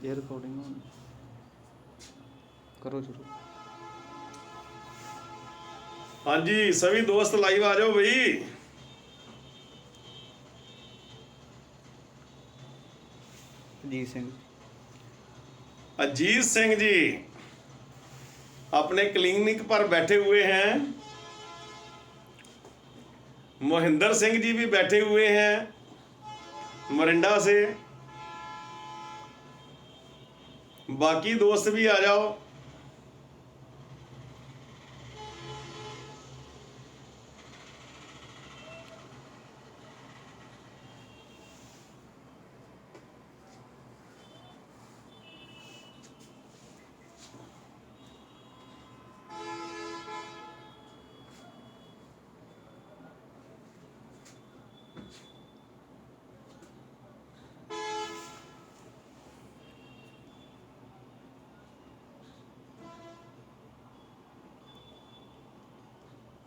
ये रिकॉर्डिंग करो शुरू। हाँ जी, सभी दोस्त लाइव आ जाओ भाई। अजीत सिंह अजीत सिंह जी अपने क्लिनिक पर बैठे हुए हैं। मोहिंदर सिंह जी भी बैठे हुए हैं मोरिंडा से। बाकी दोस्त भी आ जाओ।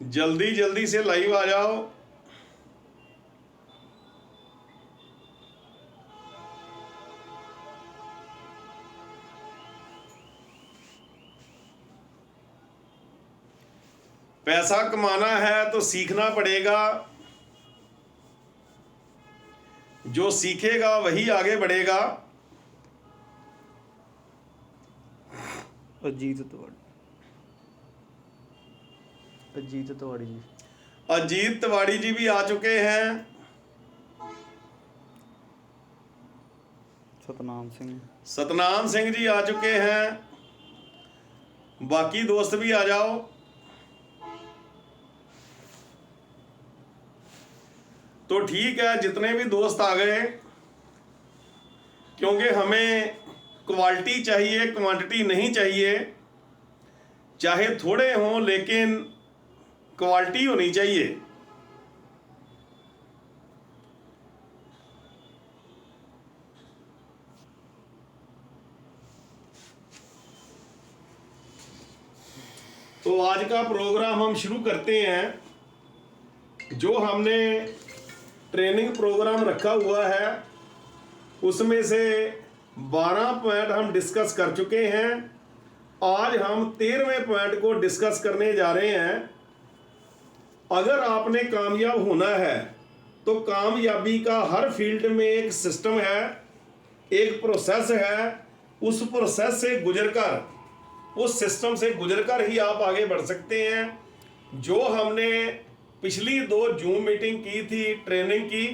जल्दी जल्दी से लाइव आ जाओ। पैसा कमाना है तो सीखना पड़ेगा। जो सीखेगा वही आगे बढ़ेगा। अजीत तिवाड़ी अजीत तिवाड़ी जी अजीत तिवाड़ी जी भी आ चुके हैं। सतनाम सिंह जी आ चुके हैं। बाकी दोस्त भी आ जाओ। तो ठीक है, जितने भी दोस्त आ गए, क्योंकि हमें क्वालिटी चाहिए, क्वांटिटी नहीं चाहिए। चाहे थोड़े हों लेकिन क्वालिटी होनी चाहिए। तो आज का प्रोग्राम हम शुरू करते हैं। जो हमने ट्रेनिंग प्रोग्राम रखा हुआ है उसमें से 12 पॉइंट हम डिस्कस कर चुके हैं। आज हम 13वें पॉइंट को डिस्कस करने जा रहे हैं। अगर आपने कामयाब होना है तो कामयाबी का हर फील्ड में एक सिस्टम है, एक प्रोसेस है। उस प्रोसेस से गुजरकर, उस सिस्टम से गुजरकर ही आप आगे बढ़ सकते हैं। जो हमने पिछली 2 जूम मीटिंग की थी ट्रेनिंग की,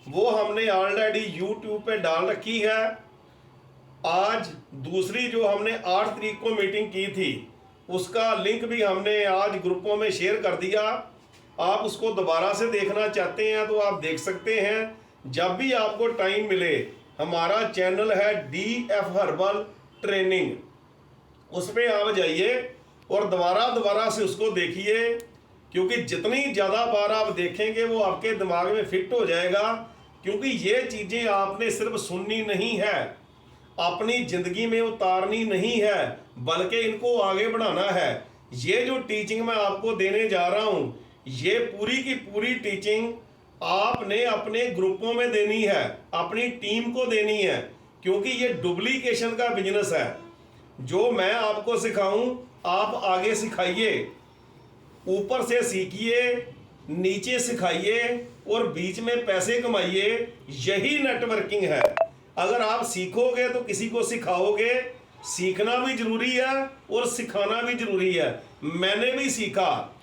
वो हमने ऑलरेडी यूट्यूब पे डाल रखी है। आज दूसरी जो हमने 8 तारीख को मीटिंग की थी उसका लिंक भी हमने आज ग्रुपों में शेयर कर दिया। आप उसको दोबारा से देखना चाहते हैं तो आप देख सकते हैं जब भी आपको टाइम मिले। हमारा चैनल है DF हर्बल ट्रेनिंग, उस पर आप जाइए और दोबारा से उसको देखिए, क्योंकि जितनी ज़्यादा बार आप देखेंगे वो आपके दिमाग में फिट हो जाएगा। क्योंकि ये चीज़ें आपने सिर्फ सुननी नहीं है, अपनी ज़िंदगी में उतारनी नहीं है, बल्कि इनको आगे बढ़ाना है। ये जो टीचिंग मैं आपको देने जा रहा हूँ, ये पूरी की पूरी टीचिंग आपने अपने ग्रुपों में देनी है, अपनी टीम को देनी है। क्योंकि ये डुप्लीकेशन का बिजनेस है। जो मैं आपको सिखाऊं आप आगे सिखाइए, ऊपर से सीखिए, नीचे सिखाइए और बीच में पैसे कमाइए। यही नेटवर्किंग है। अगर आप सीखोगे तो किसी को सिखाओगे। सीखना भी जरूरी है और सिखाना भी जरूरी है। मैंने भी सीखा।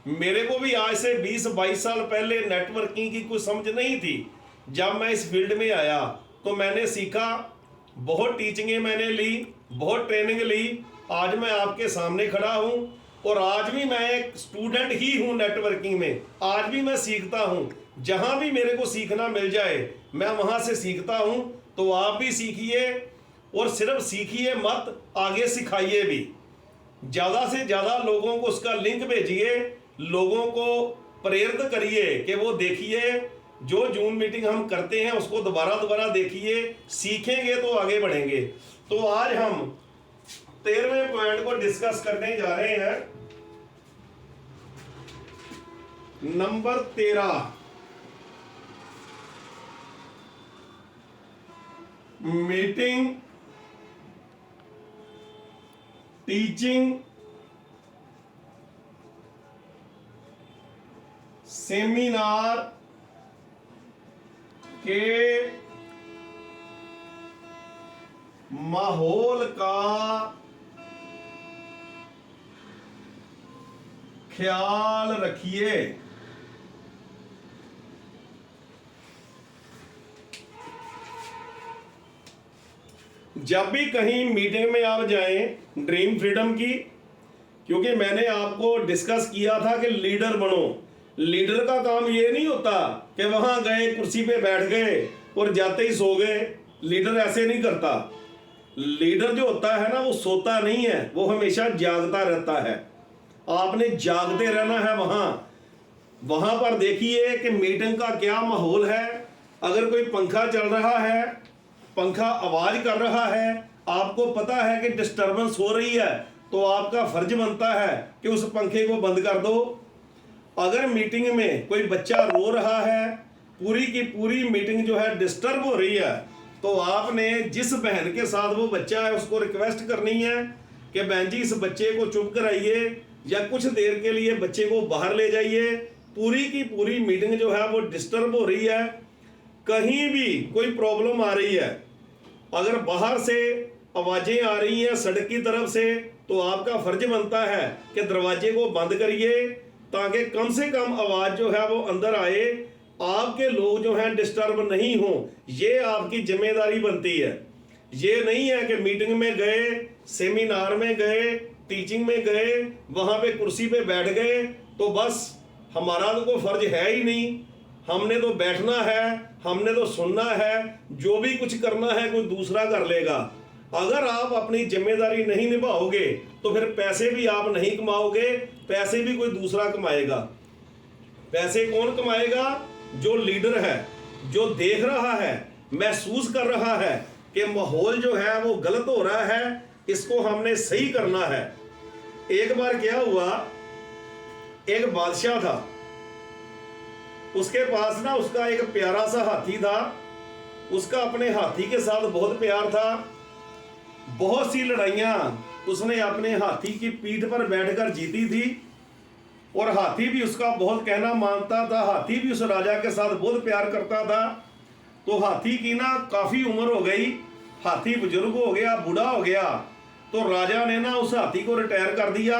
मेरे को भी आज से 20-22 साल पहले नेटवर्किंग की कुछ समझ नहीं थी। जब मैं इस फील्ड में आया तो मैंने सीखा, बहुत टीचिंगें मैंने ली, बहुत ट्रेनिंग ली। आज मैं आपके सामने खड़ा हूं और आज भी मैं एक स्टूडेंट ही हूं नेटवर्किंग में। आज भी मैं सीखता हूं। जहां भी मेरे को सीखना मिल जाए मैं वहां से सीखता हूं। तो आप भी सीखिए और सिर्फ सीखिए मत, आगे सिखाइए भी। ज़्यादा से ज़्यादा लोगों को उसका लिंक भेजिए, लोगों को प्रेरित करिए कि वो देखिए जो जूम मीटिंग हम करते हैं उसको दोबारा देखिए। सीखेंगे तो आगे बढ़ेंगे। तो आज हम 13वें पॉइंट को डिस्कस करने जा रहे हैं। नंबर 13, मीटिंग टीचिंग सेमिनार के माहौल का ख्याल रखिए। जब भी कहीं मीटिंग में आप जाएं ड्रीम फ्रीडम की, क्योंकि मैंने आपको डिस्कस किया था कि लीडर बनो। लीडर का काम ये नहीं होता कि वहां गए कुर्सी पे बैठ गए और जाते ही सो गए। लीडर ऐसे नहीं करता। लीडर जो होता है ना, वो सोता नहीं है, वो हमेशा जागता रहता है। आपने जागते रहना है। वहां पर देखिए कि मीटिंग का क्या माहौल है। अगर कोई पंखा चल रहा है, पंखा आवाज कर रहा है, आपको पता है कि डिस्टरबेंस हो रही है, तो आपका फर्ज बनता है कि उस पंखे को बंद कर दो। अगर मीटिंग में कोई बच्चा रो रहा है, पूरी की पूरी मीटिंग जो है डिस्टर्ब हो रही है, तो आपने जिस बहन के साथ वो बच्चा है उसको रिक्वेस्ट करनी है कि बहन जी इस बच्चे को चुप कराइए या कुछ देर के लिए बच्चे को बाहर ले जाइए। पूरी की पूरी मीटिंग जो है वो डिस्टर्ब हो रही है। कहीं भी कोई प्रॉब्लम आ रही है, अगर बाहर से आवाजें आ रही हैं सड़क की तरफ से, तो आपका फर्ज बनता है कि दरवाजे को बंद करिए ताकि कम से कम आवाज जो है वो अंदर आए, आपके लोग जो हैं डिस्टर्ब नहीं हो। ये आपकी जिम्मेदारी बनती है। ये नहीं है कि मीटिंग में गए, सेमिनार में गए, टीचिंग में गए, वहां पे कुर्सी पे बैठ गए तो बस हमारा तो कोई फर्ज है ही नहीं, हमने तो बैठना है, हमने तो सुनना है, जो भी कुछ करना है कोई दूसरा कर लेगा। अगर आप अपनी जिम्मेदारी नहीं निभाओगे तो फिर पैसे भी आप नहीं कमाओगे, पैसे भी कोई दूसरा कमाएगा। पैसे कौन कमाएगा? जो लीडर है, जो देख रहा है, महसूस कर रहा है कि माहौल जो है वो गलत हो रहा है, इसको हमने सही करना है। एक बार क्या हुआ, एक बादशाह था, उसके पास ना उसका एक प्यारा सा हाथी था। उसका अपने हाथी के साथ बहुत प्यार था। बहुत सी लड़ाइयां उसने अपने हाथी की पीठ पर बैठकर जीती थी और हाथी भी उसका बहुत कहना मानता था। हाथी भी उस राजा के साथ बहुत प्यार करता था। तो हाथी की ना काफी उम्र हो गई, हाथी बुजुर्ग हो गया, बूढ़ा हो गया, तो राजा ने ना उस हाथी को रिटायर कर दिया,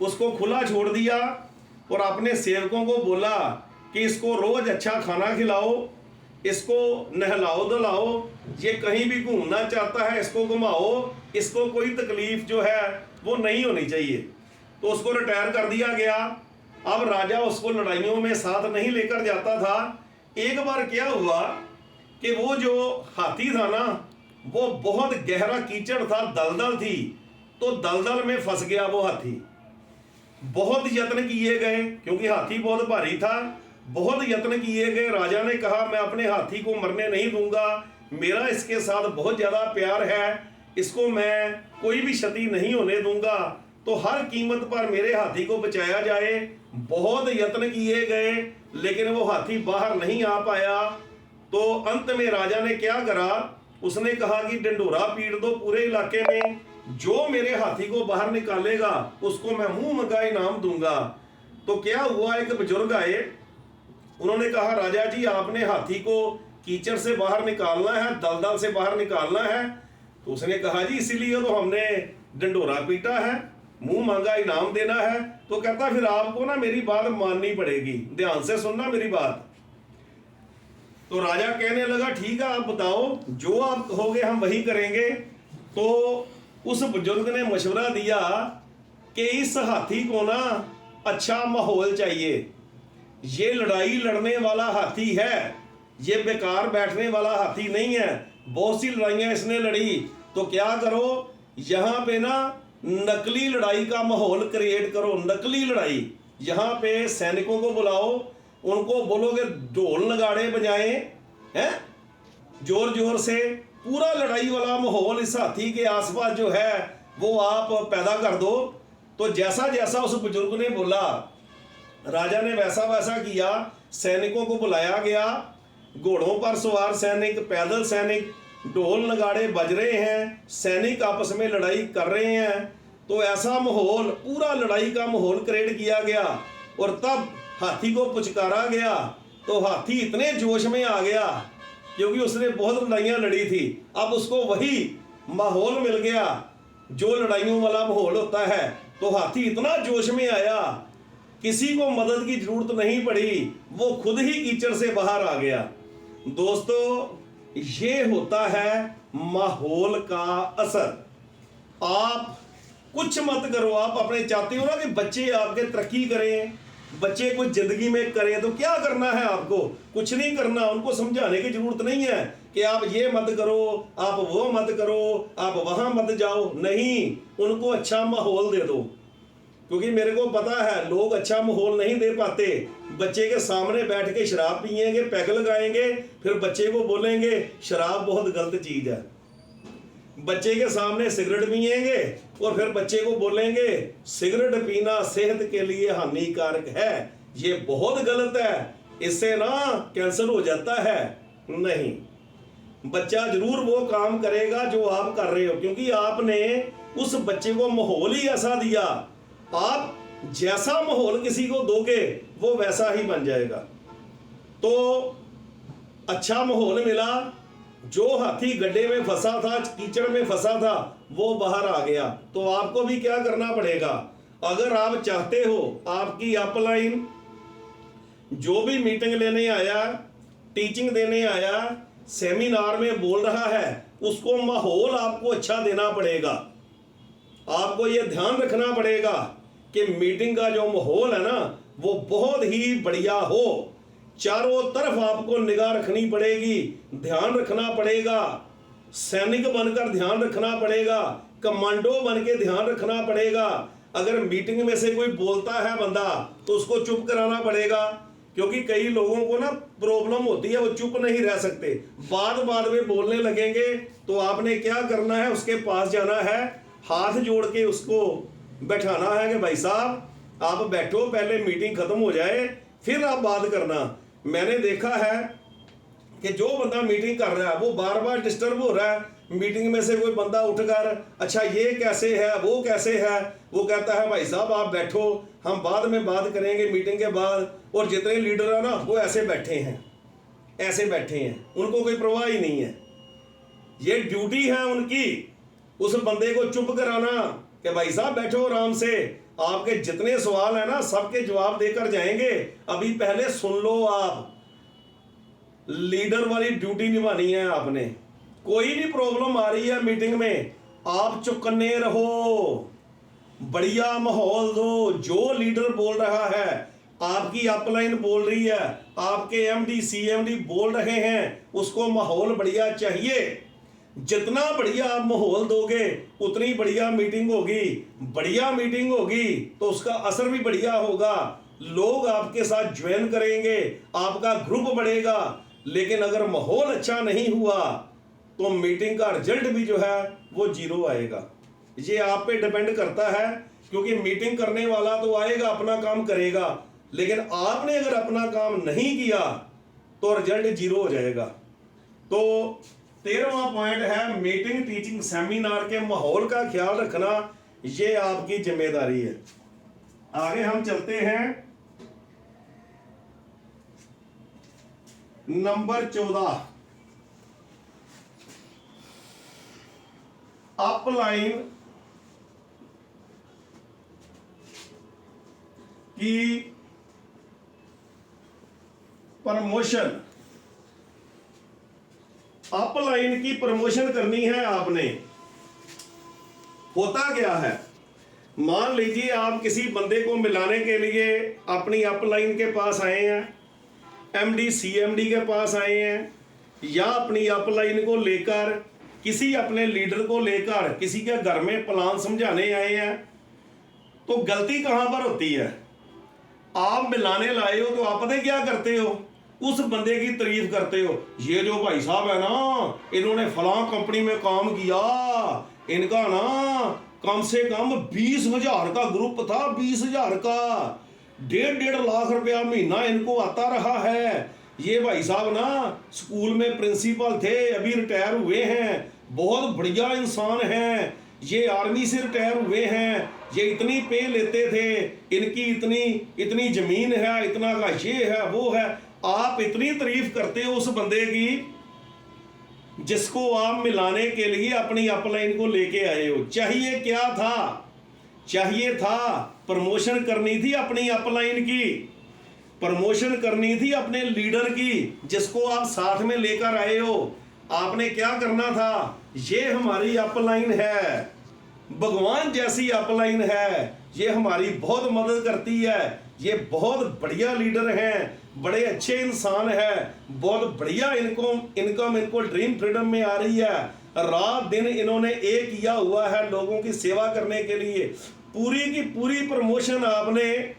उसको खुला छोड़ दिया और अपने सेवकों को बोला कि इसको रोज अच्छा खाना खिलाओ, इसको नहलाओ धुलाओ, ये कहीं भी घूमना चाहता है इसको घुमाओ, इसको कोई तकलीफ जो है वो नहीं होनी चाहिए। तो उसको रिटायर कर दिया गया। अब राजा उसको लड़ाइयों में साथ नहीं लेकर जाता था। एक बार क्या हुआ कि वो जो हाथी था ना, वो बहुत गहरा कीचड़ था, दलदल थी, तो दलदल में फंस गया वो हाथी। बहुत यत्न किए गए, क्योंकि हाथी बहुत भारी था, बहुत यत्न किए गए। राजा ने कहा मैं अपने हाथी को मरने नहीं दूंगा, मेरा इसके साथ बहुत ज्यादा प्यार है, इसको मैं कोई भी क्षति नहीं होने दूंगा, तो हर कीमत पर मेरे हाथी को बचाया जाए। बहुत यत्न किए गए लेकिन वो हाथी बाहर नहीं आ पाया। तो अंत में राजा ने क्या करा, उसने कहा कि ढंढोरा पीट दो पूरे इलाके में, जो मेरे हाथी को बाहर निकालेगा उसको मैं मुंह मंगा इनाम दूंगा। तो क्या हुआ, एक बुजुर्ग आए, उन्होंने कहा राजा जी आपने हाथी को कीचड़ से बाहर निकालना है, दलदल से बाहर निकालना है। तो उसने कहा जी इसीलिए तो हमने ढंढोरा पीटा है, मुंह मांगा इनाम देना है। तो कहता फिर आपको ना मेरी बात माननी पड़ेगी, ध्यान से सुनना मेरी बात। तो राजा कहने लगा ठीक है आप बताओ, जो आप कहोगे हम वही करेंगे। तो उस बुजुर्ग ने मशवरा दिया कि इस हाथी को ना अच्छा माहौल चाहिए, ये लड़ाई लड़ने वाला हाथी है, ये बेकार बैठने वाला हाथी नहीं है। बहुत सी लड़ाइयां इसने लड़ी, तो क्या करो, यहाँ पे ना नकली लड़ाई का माहौल क्रिएट करो। नकली लड़ाई, यहाँ पे सैनिकों को बुलाओ, उनको बोलोगे ढोल नगाड़े बजाएं हैं जोर जोर से, पूरा लड़ाई वाला माहौल इस हाथी के आसपास जो है वो आप पैदा कर दो। तो जैसा जैसा उस बुजुर्ग ने बोला, राजा ने वैसा वैसा किया। सैनिकों को बुलाया गया, घोड़ों पर सवार सैनिक, पैदल सैनिक, ढोल नगाड़े बज रहे हैं, सैनिक आपस में लड़ाई कर रहे हैं, तो ऐसा माहौल, पूरा लड़ाई का माहौल क्रिएट किया गया। और तब हाथी को पुचकारा गया तो हाथी इतने जोश में आ गया, क्योंकि उसने बहुत लड़ाइयाँ लड़ी थी। अब उसको वही माहौल मिल गया जो लड़ाइयों वाला माहौल होता है। तो हाथी इतना जोश में आया, किसी को मदद की जरूरत नहीं पड़ी, वो खुद ही कीचड़ से बाहर आ गया। दोस्तों, ये होता है माहौल का असर। आप कुछ मत करो, आप अपने चाहते हो ना कि बच्चे आपके तरक्की करें, बच्चे कुछ जिंदगी में करें, तो क्या करना है आपको? कुछ नहीं करना। उनको समझाने की जरूरत नहीं है कि आप ये मत करो, आप वो मत करो, आप वहां मत जाओ। नहीं, उनको अच्छा माहौल दे दो। क्योंकि मेरे को पता है लोग अच्छा माहौल नहीं दे पाते। बच्चे के सामने बैठ के शराब पिएंगे, पैग लगाएंगे, फिर बच्चे को बोलेंगे शराब बहुत गलत चीज है। बच्चे के सामने सिगरेट पिएंगे और फिर बच्चे को बोलेंगे सिगरेट पीना सेहत के लिए हानिकारक है, ये बहुत गलत है, इससे ना कैंसर हो जाता है। नहीं, बच्चा जरूर वो काम करेगा जो आप कर रहे हो, क्योंकि आपने उस बच्चे को माहौल ही ऐसा दिया। आप जैसा माहौल किसी को दोगे वो वैसा ही बन जाएगा। तो अच्छा माहौल मिला, जो हाथी गड्ढे में फंसा था, कीचड़ में फंसा था, वो बाहर आ गया। तो आपको भी क्या करना पड़ेगा? अगर आप चाहते हो आपकी अपलाइन जो भी मीटिंग लेने आया, टीचिंग देने आया, सेमिनार में बोल रहा है, उसको माहौल आपको अच्छा देना पड़ेगा। आपको ये ध्यान रखना पड़ेगा कि मीटिंग का जो माहौल है ना वो बहुत ही बढ़िया हो। चारों तरफ आपको निगाह रखनी पड़ेगी, ध्यान रखना पड़ेगा, सैनिक बनकर ध्यान रखना पड़ेगा, कमांडो बन के ध्यान रखना पड़ेगा। अगर मीटिंग में से कोई बोलता है बंदा तो उसको चुप कराना पड़ेगा, क्योंकि कई लोगों को ना प्रॉब्लम होती है, वो चुप नहीं रह सकते, बाद में बोलने लगेंगे। तो आपने क्या करना है? उसके पास जाना है, हाथ जोड़ के उसको बैठाना है कि भाई साहब आप बैठो, पहले मीटिंग खत्म हो जाए फिर आप बात करना। मैंने देखा है कि जो बंदा मीटिंग कर रहा है वो बार बार डिस्टर्ब हो रहा है। मीटिंग में से कोई बंदा उठकर अच्छा ये कैसे है, वो कैसे है, वो कहता है भाई साहब आप बैठो, हम बाद में बात करेंगे मीटिंग के बाद। और जितने लीडर है ना वो ऐसे बैठे हैं, ऐसे बैठे हैं, उनको कोई परवाह ही नहीं है। ये ड्यूटी है उनकी, उस बंदे को चुप कराना कि भाई साहब बैठो आराम से, आपके जितने सवाल है ना सबके जवाब देकर जाएंगे, अभी पहले सुन लो। आप लीडर वाली ड्यूटी निभानी है आपने। कोई भी प्रॉब्लम आ रही है मीटिंग में, आप चुकन्ने रहो, बढ़िया माहौल दो। जो लीडर बोल रहा है, आपकी अपलाइन बोल रही है, आपके एमडी सीएमडी बोल रहे हैं, उसको माहौल बढ़िया चाहिए। जितना बढ़िया आप माहौल दोगे उतनी बढ़िया मीटिंग होगी। बढ़िया मीटिंग होगी तो उसका असर भी बढ़िया होगा, लोग आपके साथ ज्वाइन करेंगे, आपका ग्रुप बढ़ेगा। लेकिन अगर माहौल अच्छा नहीं हुआ तो मीटिंग का रिजल्ट भी जो है वो जीरो आएगा। ये आप पे डिपेंड करता है, क्योंकि मीटिंग करने वाला तो आएगा, अपना काम करेगा, लेकिन आपने अगर अपना काम नहीं किया तो रिजल्ट जीरो हो जाएगा। तो 13वां पॉइंट है मीटिंग टीचिंग सेमिनार के माहौल का ख्याल रखना, ये आपकी जिम्मेदारी है। आगे हम चलते हैं नंबर 14, अपलाइन की प्रमोशन। अपलाइन की प्रमोशन करनी है आपने। होता क्या है, मान लीजिए आप किसी बंदे को मिलाने के लिए अपनी अपलाइन के पास आए हैं, एमडी सीएमडी के पास आए हैं, या अपनी अपलाइन को लेकर किसी अपने लीडर को लेकर किसी के घर में प्लान समझाने आए हैं। तो गलती कहां पर होती है? आप मिलाने लाए हो तो आप पता क्या करते हो? उस बंदे की तारीफ करते हो, ये जो भाई साहब है ना, इन्होंने फलां कंपनी में काम किया, इनका ना कम से कम 20,000 का ग्रुप था, 20,000 का, 1.5 लाख रुपया महीना इनको आता रहा है, ये भाई साहब ना स्कूल में प्रिंसिपल थे, अभी रिटायर हुए हैं, बहुत बढ़िया इंसान हैं, ये आर्मी से रिटायर हुए हैं, ये इतनी पे लेते थे, इनकी इतनी इतनी जमीन है, इतना का ये है वो है। आप इतनी तारीफ करते हो उस बंदे की जिसको आप मिलाने के लिए अपनी अपलाइन को लेके आए हो। चाहिए क्या था? चाहिए था प्रमोशन करनी थी अपनी अपलाइन की, प्रमोशन करनी थी अपने लीडर की जिसको आप साथ में लेकर आए हो। आपने क्या करना था? ये हमारी अपलाइन है, भगवान जैसी अपलाइन है, ये हमारी बहुत मदद करती है, ये बहुत बढ़िया लीडर हैं, बड़े अच्छे इंसान है, बहुत बढ़िया इनकम इनको ड्रीम फ्रीडम में आ रही है, रात दिन इन्होंने एक किया हुआ है लोगों की सेवा करने के लिए। पूरी की पूरी प्रमोशन आपने,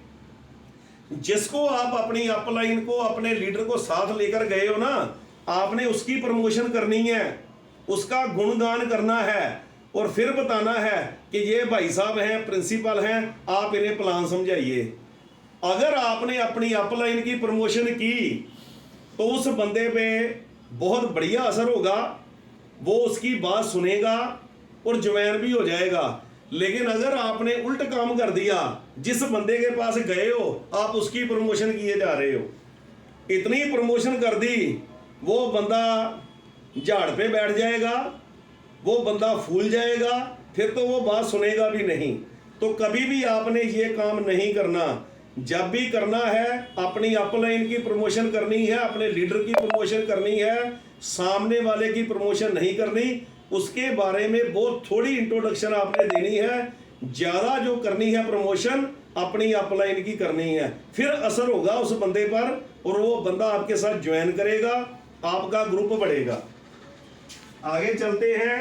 जिसको आप अपनी अपलाइन को अपने लीडर को साथ लेकर गए हो ना, आपने उसकी प्रमोशन करनी है, उसका गुणगान करना है और फिर बताना है कि ये भाई साहब हैं, प्रिंसिपल हैं, आप इन्हें प्लान समझाइए। अगर आपने अपनी अपलाइन की प्रमोशन की तो उस बंदे पे बहुत बढ़िया असर होगा, वो उसकी बात सुनेगा और ज्वाइन भी हो जाएगा। लेकिन अगर आपने उल्ट काम कर दिया, जिस बंदे के पास गए हो आप उसकी प्रमोशन किए जा रहे हो, इतनी प्रमोशन कर दी, वो बंदा झाड़ पे बैठ जाएगा, वो बंदा फूल जाएगा, फिर तो वो बात सुनेगा भी नहीं। तो कभी भी आपने ये काम नहीं करना। जब भी करना है अपनी अपलाइन की प्रमोशन करनी है, अपने लीडर की प्रमोशन करनी है, सामने वाले की प्रमोशन नहीं करनी। उसके बारे में बहुत थोड़ी इंट्रोडक्शन आपने देनी है, ज्यादा जो करनी है प्रमोशन अपनी अपलाइन की करनी है, फिर असर होगा उस बंदे पर और वो बंदा आपके साथ ज्वाइन करेगा, आपका ग्रुप बढ़ेगा। आगे चलते हैं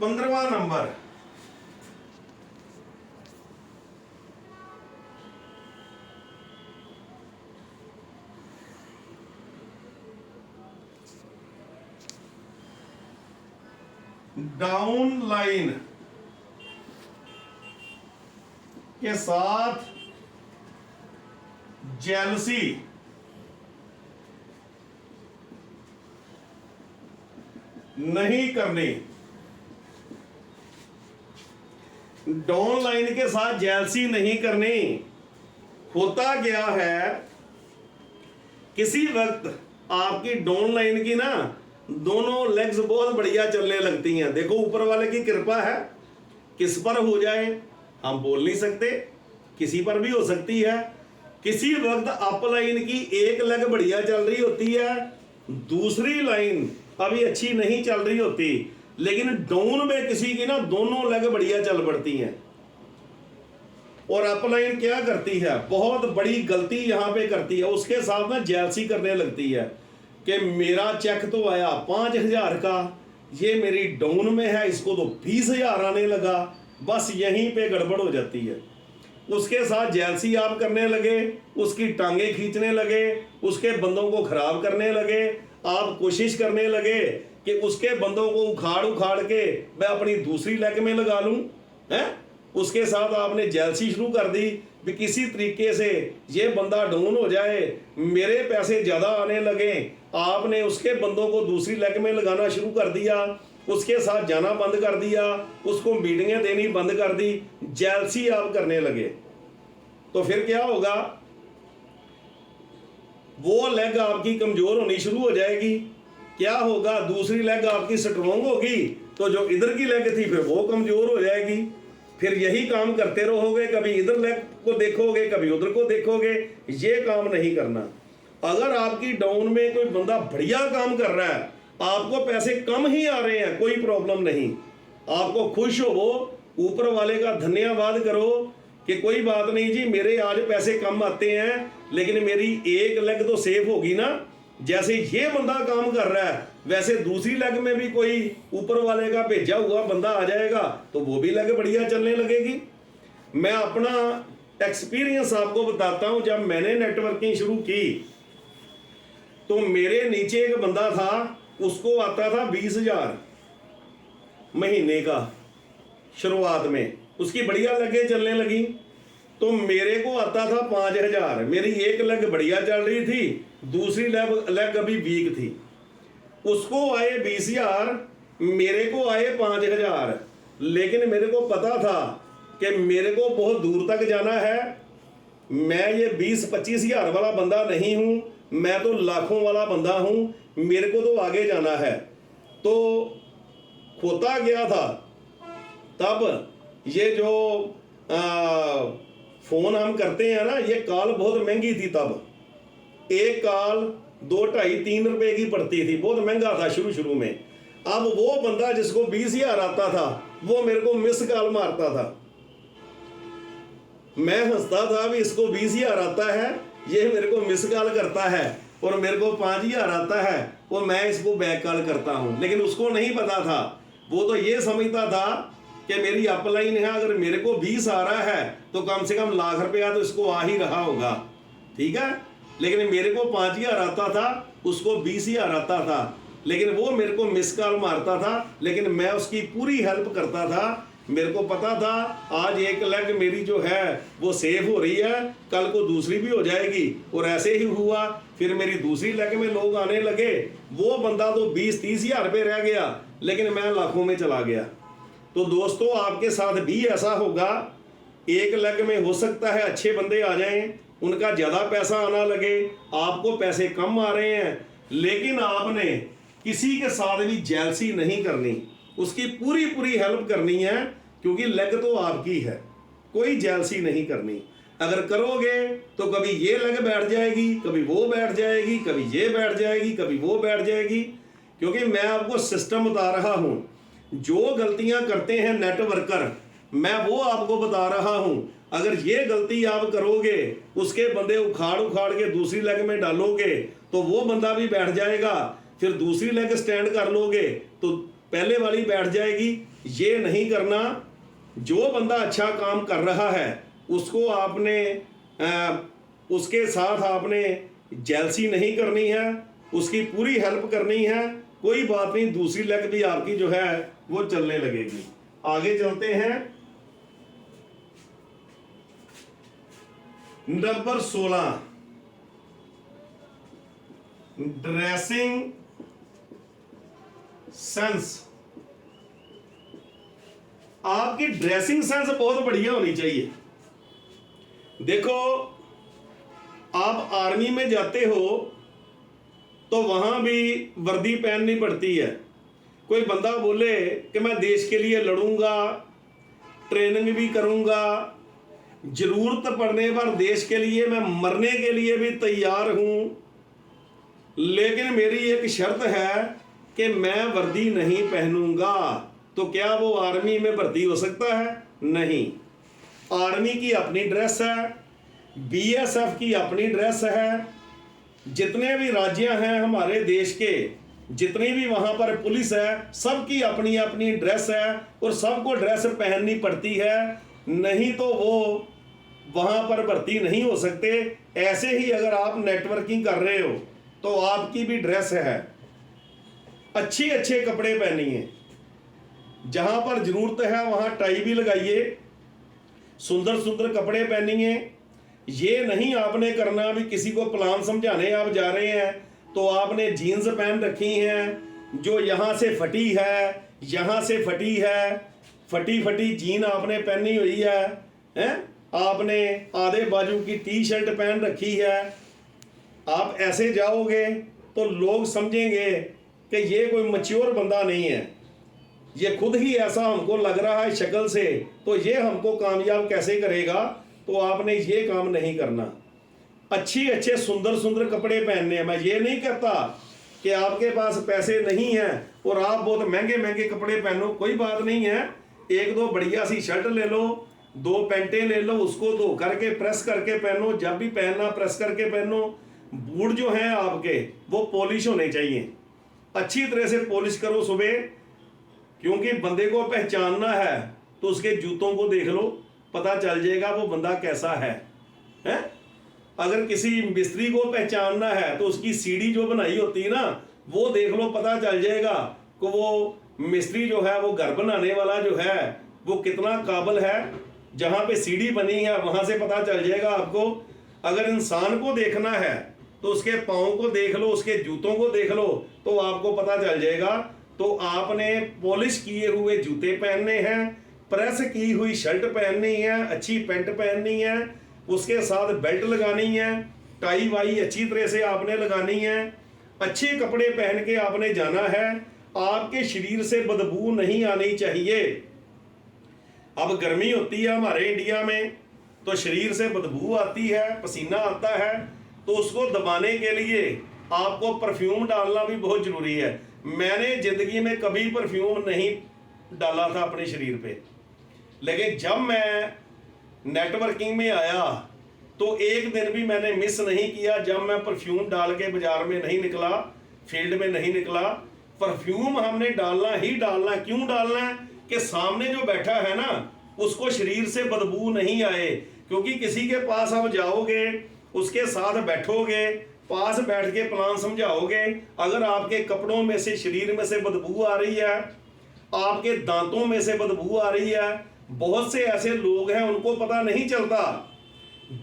15वां नंबर, डाउन लाइन के साथ जेलसी नहीं करनी। डाउन लाइन के साथ जेलसी नहीं करनी। होता क्या है, किसी वक्त आपकी डाउन लाइन की ना दोनों लेग्स बहुत बढ़िया चलने लगती हैं। देखो ऊपर वाले की कृपा है, किस पर हो जाए हम बोल नहीं सकते, किसी पर भी हो सकती है। किसी वक्त अप लाइन की एक लेग बढ़िया चल रही होती है, दूसरी लाइन अभी अच्छी नहीं चल रही होती, लेकिन डाउन में किसी की ना दोनों लेग बढ़िया चल पड़ती हैं। और अपलाइन क्या करती है, बहुत बड़ी गलती यहां पे करती है, उसके साथ ना जेलसी करने लगती है कि मेरा चेक तो आया 5,000 का, ये मेरी डाउन में है, इसको तो 20,000 आने लगा। बस यहीं पे गड़बड़ हो जाती है। उसके साथ जेलसी आप करने लगे, उसकी टांगे खींचने लगे, उसके बंदों को खराब करने लगे, आप कोशिश करने लगे कि उसके बंदों को उखाड़ उखाड़ के मैं अपनी दूसरी लेग में लगा लूं, हैं? उसके साथ आपने जेलसी शुरू कर दी भी किसी तरीके से ये बंदा डाउन हो जाए, मेरे पैसे ज़्यादा आने लगे। आपने उसके बंदों को दूसरी लेग में लगाना शुरू कर दिया, उसके साथ जाना बंद कर दिया, उसको मीटिंगें देनी बंद कर दी, जेलसी आप करने लगे। तो फिर क्या होगा, वो लेग आपकी कमजोर होनी शुरू हो जाएगी। क्या होगा, दूसरी लेग आपकी स्ट्रोंग होगी, तो जो इधर की लेग थी फिर वो कमजोर हो जाएगी। फिर यही काम करते रहोगे, कभी इधर लेग को देखोगे, कभी उधर को देखोगे, ये काम नहीं करना। अगर आपकी डाउन में कोई बंदा बढ़िया काम कर रहा है, आपको पैसे कम ही आ रहे हैं, कोई प्रॉब्लम नहीं, आपको खुश हो, ऊपर वाले का धन्यवाद करो कि कोई बात नहीं जी, मेरे आज पैसे कम आते हैं लेकिन मेरी एक लेग तो सेफ होगी ना। जैसे ये बंदा काम कर रहा है वैसे दूसरी लेग में भी कोई ऊपर वाले का भेजा हुआ बंदा आ जाएगा तो वो भी लेग बढ़िया चलने लगेगी। मैं अपना एक्सपीरियंस आपको बताता हूं, जब मैंने नेटवर्किंग शुरू की तो मेरे नीचे एक बंदा था, उसको आता था 20,000 महीने का। शुरुआत में उसकी बढ़िया लगे चलने लगी, तो मेरे को आता था 5,000। मेरी एक लेग बढ़िया चल रही थी, दूसरी लेग अभी वीक थी। उसको आए 20,000, मेरे को आए 5,000। लेकिन मेरे को पता था कि मेरे को बहुत दूर तक जाना है। मैं ये 20-25 हज़ार वाला बंदा नहीं हूँ, मैं तो लाखों वाला बंदा हूँ, मेरे को तो आगे जाना है। तो होता गया था तब ये जो फ़ोन हम करते हैं ना, ये कॉल बहुत महंगी थी तब। एक कॉल 2, 2.5, 3 रुपए की पड़ती थी, बहुत महंगा था शुरू में। अब वो बंदा जिसको 20,000 आता था वो मेरे को मिस कॉल मारता था। मैं हंसता था भी इसको 20,000 आता है, ये मेरे को मिस कॉल करता है, और मेरे को 5,000 आता है वो मैं इसको बैक कॉल करता हूँ। लेकिन उसको नहीं पता था, वो तो ये समझता था कि मेरी अपलाइन है, अगर मेरे को 20 आ रहा है तो कम से कम लाख रुपया तो इसको आ ही रहा होगा, ठीक है। लेकिन मेरे को 5,000 आता था, उसको 20,000 आता था, लेकिन वो मेरे को मिस कॉल मारता था, लेकिन मैं उसकी पूरी हेल्प करता था। मेरे को पता था आज एक लेग मेरी जो है वो सेफ हो रही है, कल को दूसरी भी हो जाएगी, और ऐसे ही हुआ। फिर मेरी दूसरी लेग में लोग आने लगे, वो बंदा तो 20-30 हज़ार पे रह गया, लेकिन मैं लाखों में चला गया। तो दोस्तों आपके साथ भी ऐसा होगा, एक लेग में हो सकता है अच्छे बंदे आ जाएं, उनका ज़्यादा पैसा आना लगे, आपको पैसे कम आ रहे हैं, लेकिन आपने किसी के साथ भी जेलसी नहीं करनी, उसकी पूरी हेल्प करनी है, क्योंकि लेग तो आपकी है, कोई जेलसी नहीं करनी। अगर करोगे तो कभी ये लेग बैठ जाएगी, कभी वो बैठ जाएगी, कभी ये बैठ जाएगी, कभी वो बैठ जाएगी। क्योंकि मैं आपको सिस्टम बता रहा हूं, जो गलतियां करते हैं नेटवर्कर, मैं वो आपको बता रहा हूं। अगर ये गलती आप करोगे, उसके बंदे उखाड़ के दूसरी लेग में डालोगे तो वो बंदा भी बैठ जाएगा, फिर दूसरी लेग स्टैंड कर लोगे तो पहले वाली बैठ जाएगी। ये नहीं करना। जो बंदा अच्छा काम कर रहा है उसको आपने उसके साथ आपने जेलसी नहीं करनी है, उसकी पूरी हेल्प करनी है। कोई बात नहीं, दूसरी लेग भी आपकी जो है वो चलने लगेगी। आगे चलते हैं। Number 16, dressing sense. आपकी ड्रेसिंग सेंस बहुत बढ़िया होनी चाहिए। देखो, आप आर्मी में जाते हो तो वहां भी वर्दी पहननी पड़ती है। कोई बंदा बोले कि मैं देश के लिए लड़ूंगा, ट्रेनिंग भी करूंगा, जरूरत पड़ने पर देश के लिए मैं मरने के लिए भी तैयार हूं, लेकिन मेरी एक शर्त है कि मैं वर्दी नहीं पहनूंगा, तो क्या वो आर्मी में भर्ती हो सकता है? नहीं। आर्मी की अपनी ड्रेस है, बीएसएफ की अपनी ड्रेस है, जितने भी राज्य हैं हमारे देश के, जितनी भी वहां पर पुलिस है, सबकी अपनी अपनी ड्रेस है और सबको ड्रेस पहननी पड़ती है, नहीं तो वो वहां पर भर्ती नहीं हो सकते। ऐसे ही अगर आप नेटवर्किंग कर रहे हो तो आपकी भी ड्रेस है, अच्छे कपड़े पहनिए, जहां पर जरूरत है वहां टाई भी लगाइए, सुंदर कपड़े पहनिए। ये नहीं आपने करना भी किसी को प्लान समझाने आप जा रहे हैं तो आपने जीन्स पहन रखी हैं जो यहाँ से फटी है, यहाँ से फटी है, फटी जीन आपने पहनी हुई है, हैं? आपने आधे बाजू की टी शर्ट पहन रखी है। आप ऐसे जाओगे तो लोग समझेंगे कि ये कोई मैच्योर बंदा नहीं है, ये खुद ही ऐसा हमको लग रहा है शक्ल से, तो ये हमको कामयाब कैसे करेगा। तो आपने ये काम नहीं करना। अच्छे सुंदर कपड़े पहनने हैं। मैं ये नहीं कहता कि आपके पास पैसे नहीं हैं और आप बहुत महंगे कपड़े पहनो, कोई बात नहीं है। एक दो बढ़िया सी शर्ट ले लो, 2 पैंटें ले लो, उसको धो करके प्रेस करके पहनो, जब भी पहनना प्रेस करके पहनो। बूट जो हैं आपके वो पॉलिश होने चाहिए, अच्छी तरह से पॉलिश करो सुबह, क्योंकि बंदे को पहचानना है तो उसके जूतों को देख लो, पता चल जाएगा वो बंदा कैसा है, हैं? अगर किसी मिस्त्री को पहचानना है तो उसकी सीढ़ी जो बनाई होती है ना, वो देख लो, पता चल जाएगा कि वो मिस्त्री जो है वो घर बनाने वाला जो है वो कितना काबिल है। जहाँ पे सीढ़ी बनी है वहाँ से पता चल जाएगा आपको। अगर इंसान को देखना है तो उसके पाँव को देख लो, उसके जूतों को देख लो, तो आपको पता चल जाएगा। तो आपने पॉलिश किए हुए जूते पहनने हैं, प्रेस की हुई शर्ट पहननी है, अच्छी पैंट पहननी है, उसके साथ बेल्ट लगानी है, टाई वाई अच्छी तरह से आपने लगानी है, अच्छे कपड़े पहन के आपने जाना है। आपके शरीर से बदबू नहीं आनी चाहिए। अब गर्मी होती है हमारे इंडिया में तो शरीर से बदबू आती है, पसीना आता है, तो उसको दबाने के लिए आपको परफ्यूम डालना भी बहुत जरूरी है। मैंने जिंदगी में कभी परफ्यूम नहीं डाला था अपने शरीर पे, लेकिन जब मैं नेटवर्किंग में आया तो एक दिन भी मैंने मिस नहीं किया जब मैं परफ्यूम डाल के बाजार में नहीं निकला, फील्ड में नहीं निकला। परफ्यूम हमने डालना ही डालना। क्यों डालना है? कि सामने जो बैठा है ना उसको शरीर से बदबू नहीं आए। क्योंकि किसी के पास आप जाओगे, उसके साथ बैठोगे, पास बैठ के प्लान समझाओगे, अगर आपके कपड़ों में से, शरीर में से बदबू आ रही है, आपके दांतों में से बदबू आ रही है, बहुत से ऐसे लोग हैं उनको पता नहीं चलता,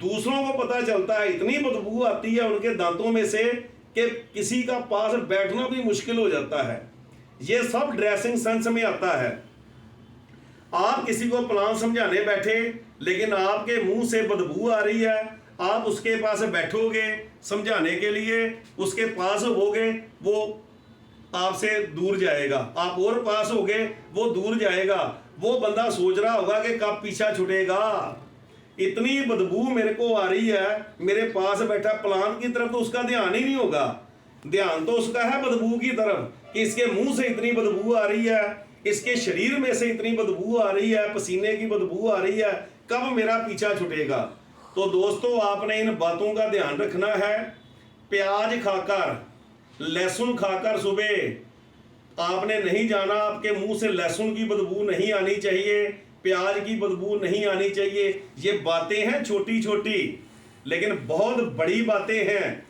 दूसरों को पता चलता है, इतनी बदबू आती है उनके दांतों में से कि किसी का पास बैठना भी मुश्किल हो जाता है। ये सब ड्रेसिंग सेंस में आता है। आप किसी को प्लान समझाने बैठे लेकिन आपके मुंह से बदबू आ रही है, आप उसके पास बैठोगे समझाने के लिए, उसके पास होगे वो आपसे दूर जाएगा, आप और पास होगे वो दूर जाएगा। वो बंदा सोच रहा होगा कि कब पीछा छुटेगा, इतनी बदबू मेरे को आ रही है, मेरे पास बैठा प्लान की तरफ तो उसका ध्यान ही नहीं होगा, ध्यान तो उसका है बदबू की तरफ कि इसके मुंह से इतनी बदबू आ रही है, इसके शरीर में से इतनी बदबू आ रही है, पसीने की बदबू आ रही है, कब मेरा पीछा छुटेगा। तो दोस्तों आपने इन बातों का ध्यान रखना है। प्याज खाकर, लहसुन खाकर सुबह आपने नहीं जाना, आपके मुंह से लहसुन की बदबू नहीं आनी चाहिए, प्याज की बदबू नहीं आनी चाहिए। ये बातें हैं छोटी छोटी लेकिन बहुत बड़ी बातें हैं।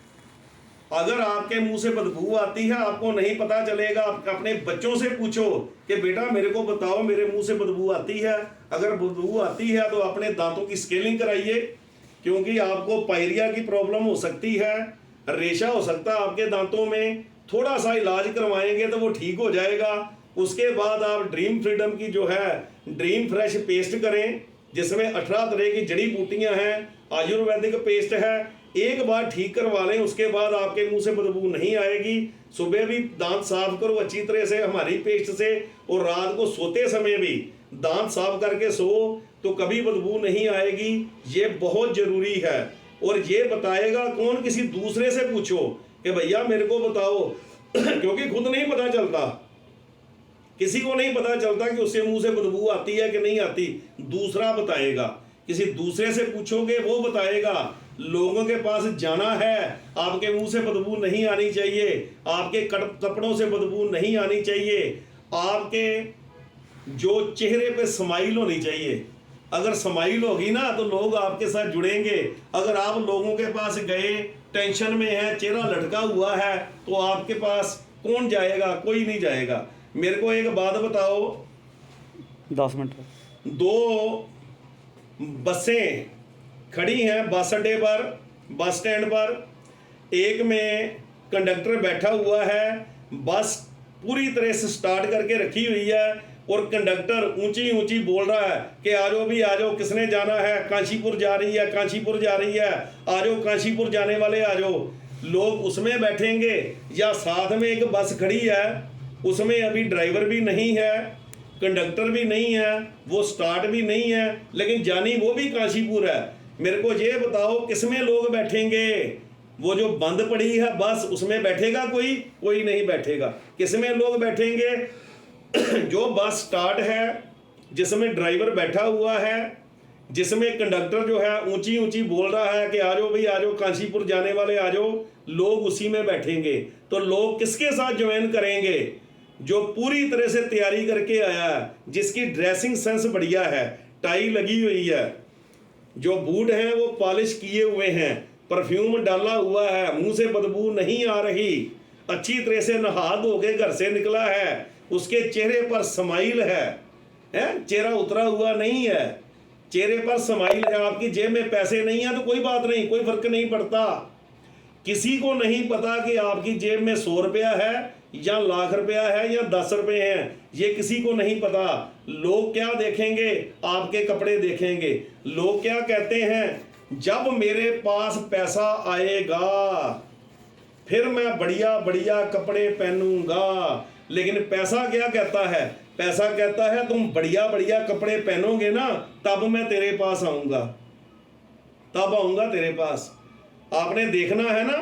अगर आपके मुंह से बदबू आती है, आपको नहीं पता चलेगा, आप अपने बच्चों से पूछो कि बेटा मेरे को बताओ मेरे मुंह से बदबू आती है। अगर बदबू आती है तो अपने दांतों की स्केलिंग कराइए, क्योंकि आपको पायरिया की प्रॉब्लम हो सकती है, रेशा हो सकता है आपके दांतों में। थोड़ा सा इलाज करवाएंगे तो वो ठीक हो जाएगा। उसके बाद आप ड्रीम फ्रीडम की जो है ड्रीम फ्रेश पेस्ट करें, जिसमें 18 तरह की जड़ी बूटियां हैं, आयुर्वेदिक पेस्ट है। एक बार ठीक करवा लें, उसके बाद आपके मुंह से बदबू नहीं आएगी। सुबह भी दांत साफ करो अच्छी तरह से हमारी पेस्ट से, और रात को सोते समय भी दांत साफ करके सो तो कभी बदबू नहीं आएगी। ये बहुत जरूरी है। और ये बताएगा कौन? किसी दूसरे से पूछो कि भैया मेरे को बताओ क्योंकि खुद नहीं पता चलता, किसी को नहीं पता चलता कि उसके मुंह से बदबू आती है कि नहीं आती, दूसरा बताएगा। किसी दूसरे से पूछोगे वो बताएगा। लोगों के पास जाना है, आपके मुंह से बदबू नहीं आनी चाहिए, आपके कपड़ों से बदबू नहीं आनी चाहिए, आपके जो चेहरे पे स्माइल होनी चाहिए। अगर स्माइल होगी ना तो लोग आपके साथ जुड़ेंगे। अगर आप लोगों के पास गए, टेंशन में है, चेहरा लटका हुआ है, तो आपके पास कौन जाएगा? कोई नहीं जाएगा। मेरे को एक बात बताओ, 10 मिनट 2 बसें खड़ी हैं बस अड्डे पर, बस स्टैंड पर। एक में कंडक्टर बैठा हुआ है, बस पूरी तरह से स्टार्ट करके रखी हुई है, और कंडक्टर ऊंची ऊंची बोल रहा है कि आ जाओ भी आ जाओ, किसने जाना है? कांचीपुर जा रही है, कांचीपुर जा रही है, आ जाओ कांचीपुर जाने वाले आ जाओ। लोग उसमें बैठेंगे, या साथ में एक बस खड़ी है उसमें अभी ड्राइवर भी नहीं है, कंडक्टर भी नहीं है, वो स्टार्ट भी नहीं है, लेकिन जानी वो भी कांचीपुर है। मेरे को ये बताओ किसमें लोग बैठेंगे? वो जो बंद पड़ी है बस उसमें बैठेगा कोई? कोई नहीं बैठेगा। किसमें लोग बैठेंगे? जो बस स्टार्ट है, जिसमें ड्राइवर बैठा हुआ है, जिसमें कंडक्टर जो है ऊंची ऊंची बोल रहा है कि आ जाओ भाई आ जाओ, कांचीपुर जाने वाले आ जाओ, लोग उसी में बैठेंगे। तो लोग किसके साथ ज्वाइन करेंगे? जो पूरी तरह से तैयारी करके आया है, जिसकी ड्रेसिंग सेंस बढ़िया है, टाई लगी हुई है, जो बूट हैं वो पॉलिश किए हुए हैं, परफ्यूम डाला हुआ है, मुंह से बदबू नहीं आ रही, अच्छी तरह से नहा धो के घर से निकला है, उसके चेहरे पर स्माइल है, चेहरा उतरा हुआ नहीं है, चेहरे पर स्माइल है, आपकी जेब में पैसे नहीं है तो कोई बात नहीं, कोई फर्क नहीं पड़ता। किसी को नहीं पता कि आपकी जेब में 100 रुपया है या लाख रुपया है या 10 रुपए हैं, ये किसी को नहीं पता। लोग क्या देखेंगे? आपके कपड़े देखेंगे। लोग क्या कहते हैं? जब मेरे पास पैसा आएगा फिर मैं बढ़िया बढ़िया कपड़े पहनूंगा। लेकिन पैसा क्या कहता है? पैसा कहता है तुम बढ़िया बढ़िया कपड़े पहनोगे ना तब मैं तेरे पास आऊंगा, तब आऊंगा तेरे पास। आपने देखना है ना,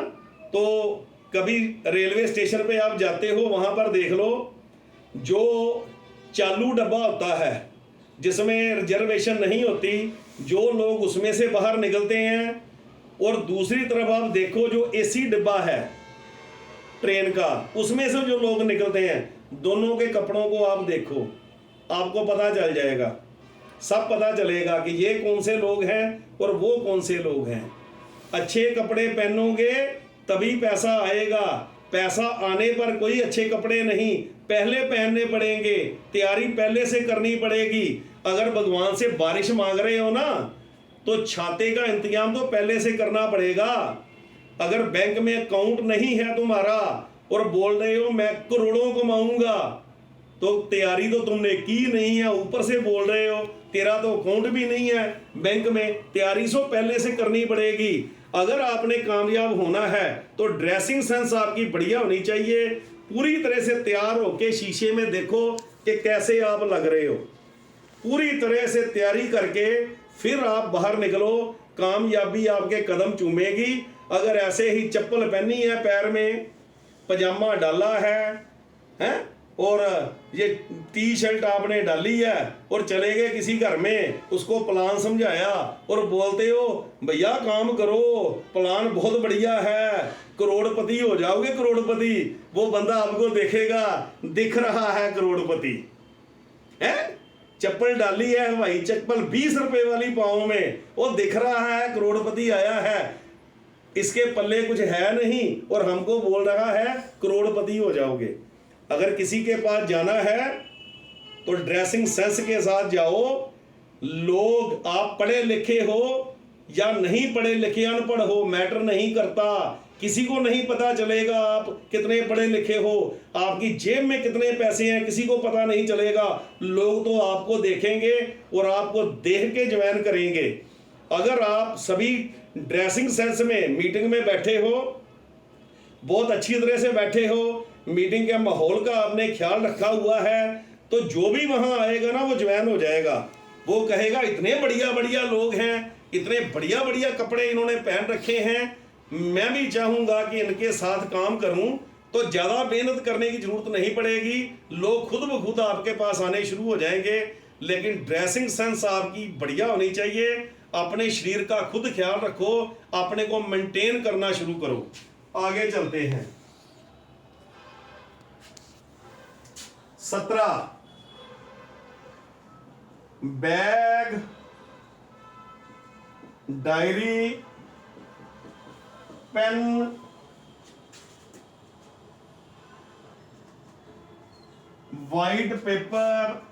तो कभी रेलवे स्टेशन पे आप जाते हो, वहां पर देख लो, जो चालू डब्बा होता है जिसमें रिजर्वेशन नहीं होती, जो लोग उसमें से बाहर निकलते हैं, और दूसरी तरफ आप देखो जो एसी डिब्बा है ट्रेन का, उसमें से जो लोग निकलते हैं, दोनों के कपड़ों को आप देखो, आपको पता चल जाएगा, सब पता चलेगा कि ये कौन से लोग हैं और वो कौन से लोग हैं। अच्छे कपड़े पहनोगे तभी पैसा आएगा। पैसा आने पर कोई अच्छे कपड़े नहीं, पहले पहनने पड़ेंगे, तैयारी पहले से करनी पड़ेगी। अगर भगवान से बारिश मांग रहे हो ना तो छाते का इंतजाम तो पहले से करना पड़ेगा। अगर बैंक में अकाउंट नहीं है तुम्हारा और बोल रहे हो मैं करोड़ों कमाऊंगा, तो तैयारी तो तुमने की नहीं है, ऊपर से बोल रहे हो तेरा तो अकाउंट भी नहीं है बैंक में। तैयारी सो पहले से करनी पड़ेगी। अगर आपने कामयाब होना है तो ड्रेसिंग सेंस आपकी बढ़िया होनी चाहिए। पूरी तरह से तैयार होके शीशे में देखो कि कैसे आप लग रहे हो। पूरी तरह से तैयारी करके फिर आप बाहर निकलो, कामयाबी आपके कदम चूमेगी। अगर ऐसे ही चप्पल पहनी है, पैर में पजामा डाला है और ये टी शर्ट आपने डाली है और चले गए किसी घर में, उसको प्लान समझाया और बोलते हो भैया काम करो, प्लान बहुत बढ़िया है, करोड़पति हो जाओगे करोड़पति। वो बंदा आपको देखेगा, दिख रहा है करोड़पति है, चप्पल डाली है हवाई चप्पल 20 रुपए वाली पाँव में, वो दिख रहा है करोड़पति आया है, इसके पल्ले कुछ है नहीं और हमको बोल रहा है करोड़पति हो जाओगे। अगर किसी के पास जाना है तो ड्रेसिंग सेंस के साथ जाओ। लोग आप पढ़े लिखे हो या नहीं पढ़े लिखे, अनपढ़ हो, मैटर नहीं करता। किसी को नहीं पता चलेगा आप कितने पढ़े लिखे हो, आपकी जेब में कितने पैसे हैं किसी को पता नहीं चलेगा। लोग तो आपको देखेंगे और आपको देख के ज्वाइन करेंगे। अगर आप सभी ड्रेसिंग सेंस में मीटिंग में बैठे हो, बहुत अच्छी तरह से बैठे हो, मीटिंग के माहौल का आपने ख्याल रखा हुआ है, तो जो भी वहां आएगा ना वो ज्वाइन हो जाएगा। वो कहेगा इतने बढ़िया बढ़िया लोग हैं, इतने बढ़िया बढ़िया कपड़े इन्होंने पहन रखे हैं, मैं भी चाहूंगा कि इनके साथ काम करूं। तो ज्यादा मेहनत करने की जरूरत नहीं पड़ेगी, लोग खुद ब खुद आपके पास आने शुरू हो जाएंगे। लेकिन ड्रेसिंग सेंस आपकी बढ़िया होनी चाहिए। अपने शरीर का खुद ख्याल रखो, अपने को मेंटेन करना शुरू करो। आगे चलते हैं। 17 bag, diary, pen, white paper.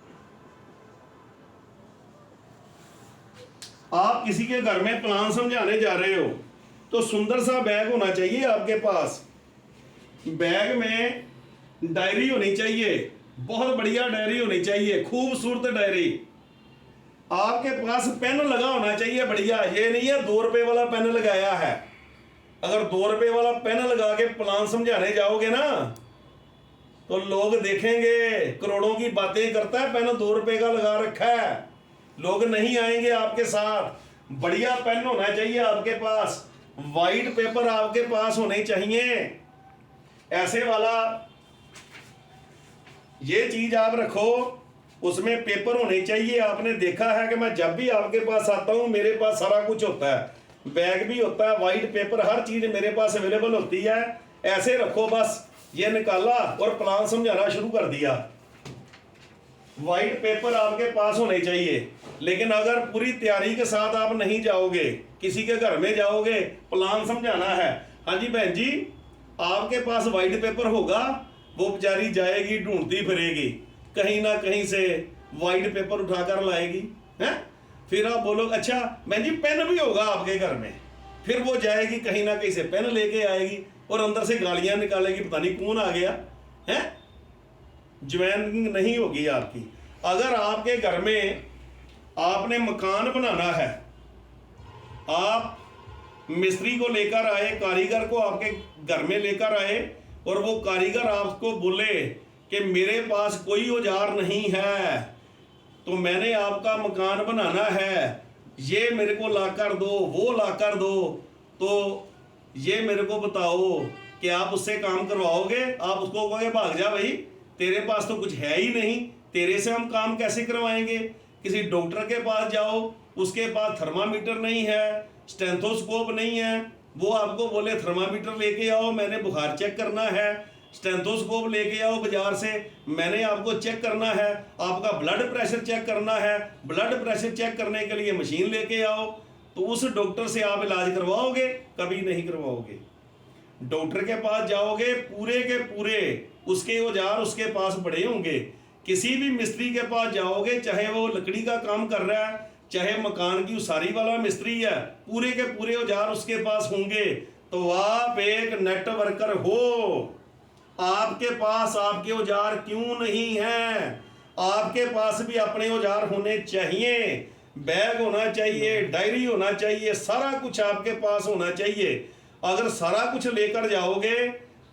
आप किसी के घर में प्लान समझाने जा रहे हो तो सुंदर सा बैग होना चाहिए आपके पास। बैग में डायरी होनी चाहिए, बहुत बढ़िया डायरी होनी चाहिए, खूबसूरत डायरी। आपके पास पेन लगा होना चाहिए बढ़िया, ये नहीं है 2 रुपए वाला पेन लगाया है। अगर 2 रुपए वाला पेन लगा के प्लान समझाने जाओगे ना तो लोग देखेंगे करोड़ों की बातें करता है, पेन 2 रुपए का लगा रखा है, लोग नहीं आएंगे आपके साथ। बढ़िया पेन होना चाहिए आपके पास, वाइट पेपर आपके पास होने चाहिए, ऐसे वाला ये चीज आप रखो, उसमें पेपर होने चाहिए। आपने देखा है कि मैं जब भी आपके पास आता हूं मेरे पास सारा कुछ होता है, बैग भी होता है, वाइट पेपर, हर चीज मेरे पास अवेलेबल होती है। ऐसे रखो, बस ये निकाला और प्लान समझाना शुरू कर दिया। वाइट पेपर आपके पास होने चाहिए। लेकिन अगर पूरी तैयारी के साथ आप नहीं जाओगे, किसी के घर में जाओगे, प्लान समझाना है, हाँ जी बहन जी आपके पास वाइट पेपर होगा, वो बेचारी जाएगी ढूंढती फिरेगी, कहीं ना कहीं से वाइट पेपर उठाकर लाएगी, हैं? फिर आप बोलोगे अच्छा बहन जी पेन भी होगा आपके घर में, फिर वो जाएगी कहीं ना कहीं से पेन लेके आएगी और अंदर से गालियां निकालेगी, पता नहीं कौन आ गया है। ज्वाइनिंग नहीं होगी आपकी। अगर आपके घर में आपने मकान बनाना है, आप मिस्त्री को लेकर आए, कारीगर को आपके घर में लेकर आए और वो कारीगर आपको बोले कि मेरे पास कोई औजार नहीं है तो मैंने आपका मकान बनाना है, ये मेरे को लाकर दो, वो लाकर दो, तो ये मेरे को बताओ कि आप उससे काम करवाओगे? आप उसको कहोगे भाग जा भाई, तेरे पास तो कुछ है ही नहीं, तेरे से हम काम कैसे करवाएंगे? किसी डॉक्टर के पास जाओ, उसके पास थर्मामीटर नहीं है, स्टेथोस्कोप नहीं है, वो आपको बोले थर्मामीटर लेके आओ, मैंने बुखार चेक करना है, स्टेथोस्कोप लेके आओ बाजार से, मैंने आपको चेक करना है, आपका ब्लड प्रेशर चेक करना है, ब्लड प्रेशर चेक करने के लिए मशीन लेके आओ, तो उस डॉक्टर से आप इलाज करवाओगे? कभी नहीं करवाओगे। डॉक्टर के पास जाओगे, पूरे के पूरे उसके औजार उसके पास पड़े होंगे। किसी भी मिस्त्री के पास जाओगे, चाहे वो लकड़ी का काम कर रहा है, चाहे मकान की उसारी वाला मिस्त्री है, पूरे के पूरे औजार उसके पास होंगे। तो आप एक नेट वर्कर हो, आपके पास आपके औजार क्यों नहीं है? आपके पास भी अपने औजार होने चाहिए, बैग होना चाहिए, डायरी होना चाहिए, सारा कुछ आपके पास होना चाहिए। अगर सारा कुछ लेकर जाओगे,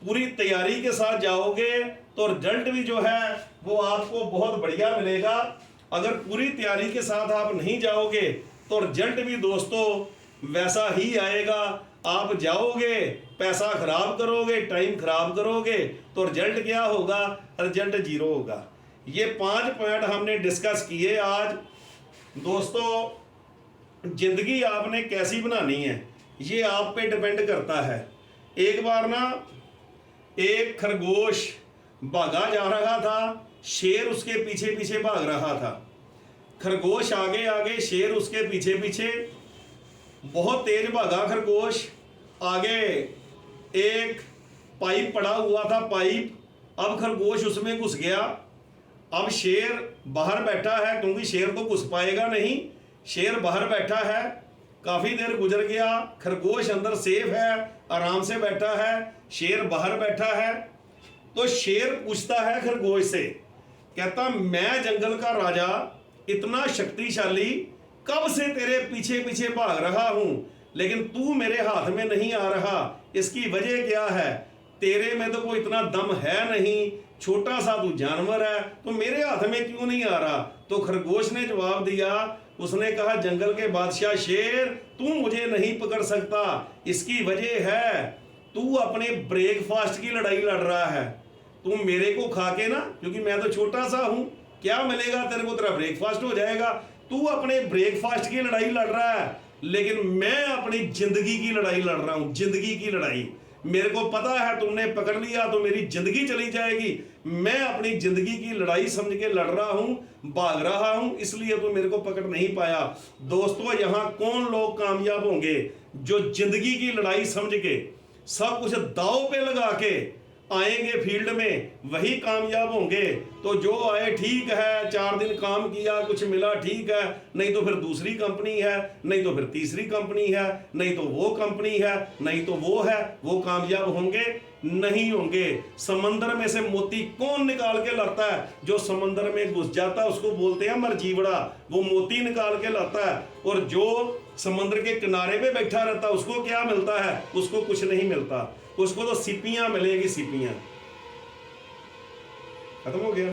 पूरी तैयारी के साथ जाओगे, तो रिजल्ट भी जो है वो आपको बहुत बढ़िया मिलेगा। अगर पूरी तैयारी के साथ आप नहीं जाओगे तो रिजल्ट भी दोस्तों वैसा ही आएगा। आप जाओगे, पैसा खराब करोगे, टाइम खराब करोगे, तो रिजल्ट क्या होगा? रिजल्ट जीरो होगा। ये 5 पॉइंट हमने डिस्कस किए आज। दोस्तों जिंदगी आपने कैसी बनानी है ये आप पे डिपेंड करता है। एक बार ना एक खरगोश भागा जा रहा था, शेर उसके पीछे पीछे भाग रहा था। खरगोश आगे आगे, शेर उसके पीछे पीछे, बहुत तेज भागा खरगोश। आगे एक पाइप पड़ा हुआ था, पाइप, अब खरगोश उसमें घुस गया। अब शेर बाहर बैठा है, क्योंकि शेर तो घुस पाएगा नहीं, शेर बाहर बैठा है। काफी देर गुजर गया, खरगोश अंदर सेफ है, आराम से बैठा है, शेर बाहर बैठा है। तो शेर पूछता है खरगोश से, कहता मैं जंगल का राजा, इतना शक्तिशाली, कब से तेरे पीछे पीछे भाग रहा हूं, लेकिन तू मेरे हाथ में नहीं आ रहा, इसकी वजह क्या है? तेरे में तो कोई इतना दम है नहीं, छोटा सा तू जानवर है, तो मेरे हाथ में क्यों नहीं आ रहा? तो खरगोश ने जवाब दिया, उसने कहा जंगल के बादशाह शेर, तू मुझे नहीं पकड़ सकता, इसकी वजह है तू अपने ब्रेकफास्ट की लड़ाई लड़ रहा है। तू मेरे को खा के ना, क्योंकि मैं तो छोटा सा हूं, क्या मिलेगा तेरे को? तेरा ब्रेकफास्ट हो जाएगा। तू अपने ब्रेकफास्ट की लड़ाई लड़ रहा है, लेकिन मैं अपनी जिंदगी की लड़ाई लड़ रहा हूं, जिंदगी की लड़ाई। मेरे को पता है तुमने पकड़ लिया तो मेरी जिंदगी चली जाएगी, मैं अपनी जिंदगी की लड़ाई समझ के लड़ रहा हूं, भाग रहा हूं, इसलिए तो मेरे को पकड़ नहीं पाया। दोस्तों यहां कौन लोग कामयाब होंगे? जो जिंदगी की लड़ाई समझ के सब कुछ दांव पे लगा के आएंगे फील्ड में, वही कामयाब होंगे। तो जो आए ठीक है, 4 दिन काम किया, कुछ मिला ठीक है, नहीं तो फिर दूसरी कंपनी है, नहीं तो फिर तीसरी कंपनी है, नहीं तो वो कंपनी है, नहीं तो वो है, वो कामयाब होंगे? नहीं होंगे। समंदर में से मोती कौन निकाल के लाता है? जो समंदर में घुस जाता है उसको बोलते हैं मरजीवड़ा, वो मोती निकाल के लाता है। और जो समंदर के किनारे पे बैठा रहता है उसको क्या मिलता है? उसको कुछ नहीं मिलता, उसको तो सिपियां मिलेगी, सिपियां। खत्म हो गया।